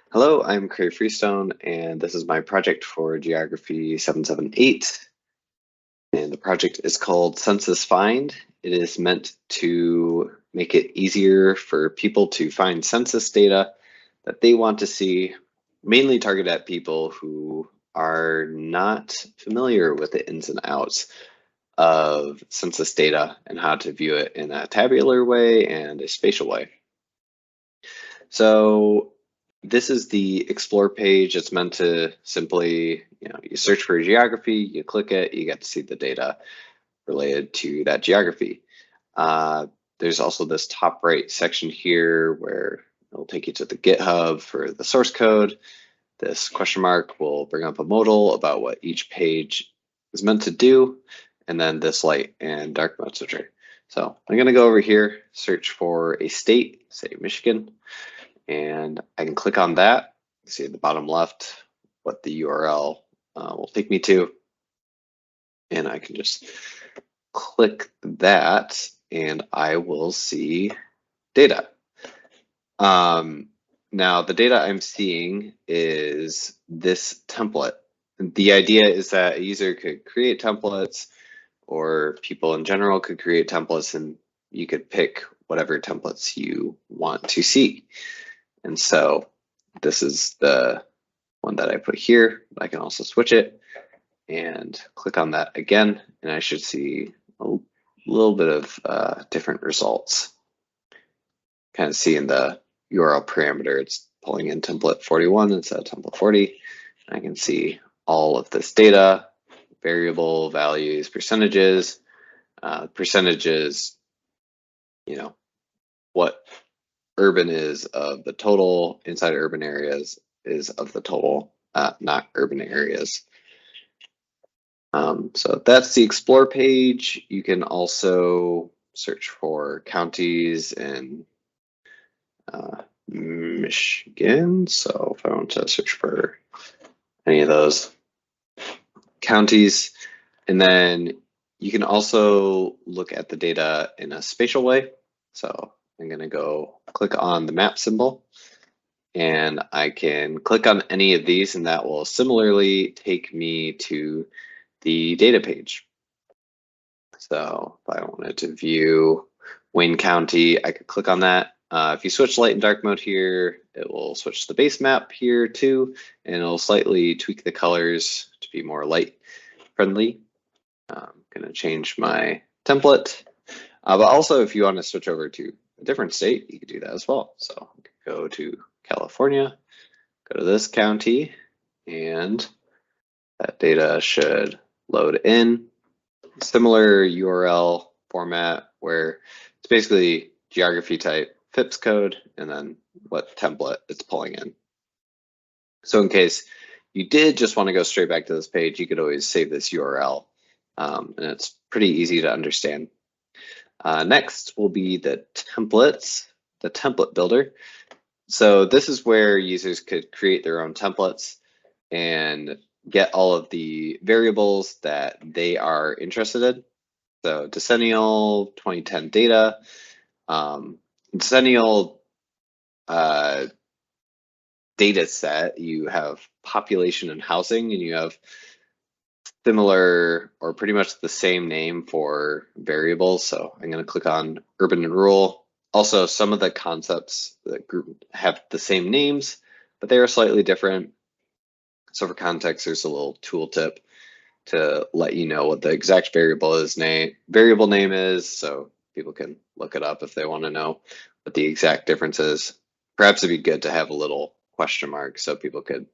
Hello, I'm Kray Freestone, and this is my project for Geography 778. And the project is called Census Find. It is meant to make it easier for people to find census data that they want to see, mainly targeted at people who are not familiar with the ins and outs of census data and how to view it in a tabular way and a spatial way. So this is the Explore page. It's meant to simply, you search for geography, you click it, you get to see the data related to that geography. There's also this top right section here where it'll take you to the GitHub for the source code. This question mark will bring up a modal about what each page is meant to do, and then this light and dark mode switcher. So I'm going to go over here, search for a state, say Michigan, and I can click on that. See at the bottom left what the URL will take me to, and I can just click that and I will see data. Now the data I'm seeing is this template. The idea is that a user could create templates, or people in general could create templates, and you could pick whatever templates you want to see. And so this is the one that I put here. I can also switch it and click on that again, and I should see a little bit of different results. Kind of see in the URL parameter, it's pulling in template 41 instead of template 40. I can see all of this data, variable values, percentages, what urban is of the total, inside urban areas is of the total, not urban areas. So that's the Explore page. You can also search for counties in Michigan. So if I want to search for any of those counties, and then you can also look at the data in a spatial way. So I'm going to go click on the map symbol, and I can click on any of these, and that will similarly take me to the data page. So if I wanted to view Wayne County, I could click on that. If you switch light and dark mode here, it will switch the base map here too, and it'll slightly tweak the colors to be more light friendly. I'm gonna change my template, but also if you want to switch over to a different state, you could do that as well. So go to California, go to this county, and that data should load in. Similar URL format where it's basically geography type, FIPS code, and then what template it's pulling in. So in case you did just want to go straight back to this page, you could always save this URL, and it's pretty easy to understand. Next will be the templates, the template builder. So this is where users could create their own templates and get all of the variables that they are interested in. So decennial 2010 data, decennial data set, you have population and housing, and you have similar or pretty much the same name for variables. So I'm going to click on urban and rural. Also, some of the concepts that group have the same names, but they are slightly different. So for context, there's a little tooltip to let you know what the exact variable name is, so people can look it up if they want to know what the exact difference is. Perhaps it'd be good to have a little question mark so people could,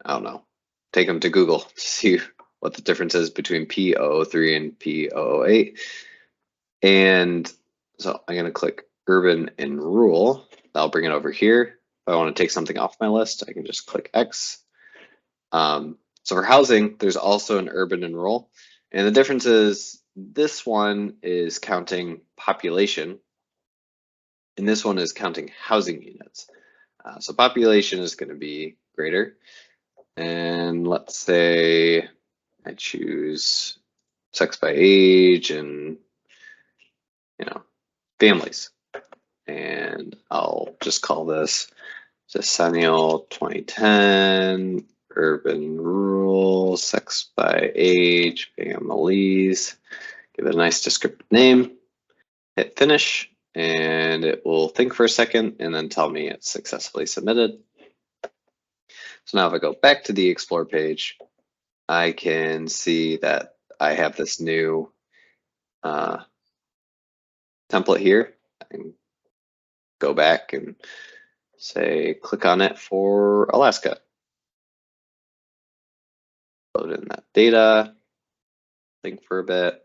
I don't know, take them to Google to see what the difference is between P003 and P008. And so I'm going to click urban and rural. That'll bring it over here. If I want to take something off my list, I can just click X. So for housing, there's also an urban and rural. And the difference is this one is counting population, and this one is counting housing units. So population is going to be greater. And let's say I choose sex by age and, families. And I'll just call this Decennial 2010, urban, rural, sex by age, families. Give it a nice descriptive name. Hit finish, and it will think for a second and then tell me it's successfully submitted. So now if I go back to the Explore page, I can see that I have this new template here. I can go back and say, click on it for Alaska. Load in that data, think for a bit.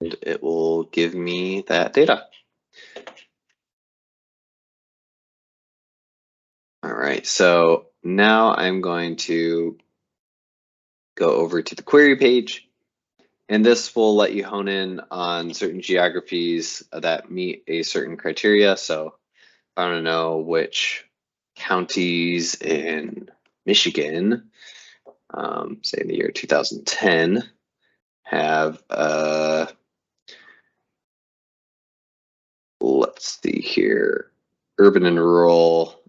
And it will give me that data. All right, so now I'm going to go over to the query page, and this will let you hone in on certain geographies that meet a certain criteria. So if I want to know which counties in Michigan, say in the year 2010, have let's see here, urban and rural,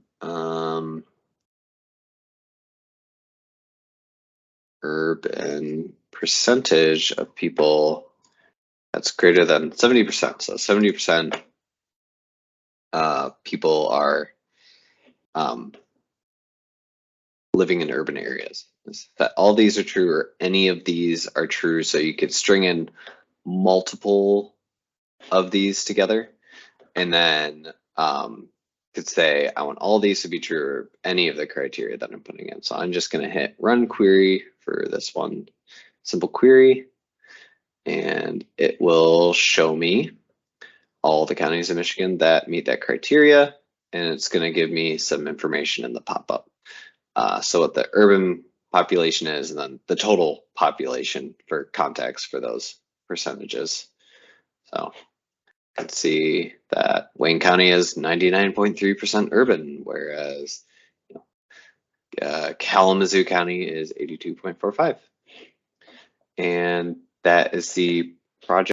urban percentage of people that's greater than 70%. So 70% people are living in urban areas. That all these are true, or any of these are true. So you could string in multiple of these together, and then could say I want all these to be true, or any of the criteria that I'm putting in. So I'm just going to hit run query for this one simple query, and it will show me all the counties in Michigan that meet that criteria, and it's going to give me some information in the pop-up. So what the urban population is, and then the total population for context for those percentages. So you can see that Wayne County is 99.3% urban, whereas Kalamazoo County is 82.45. And that is the project.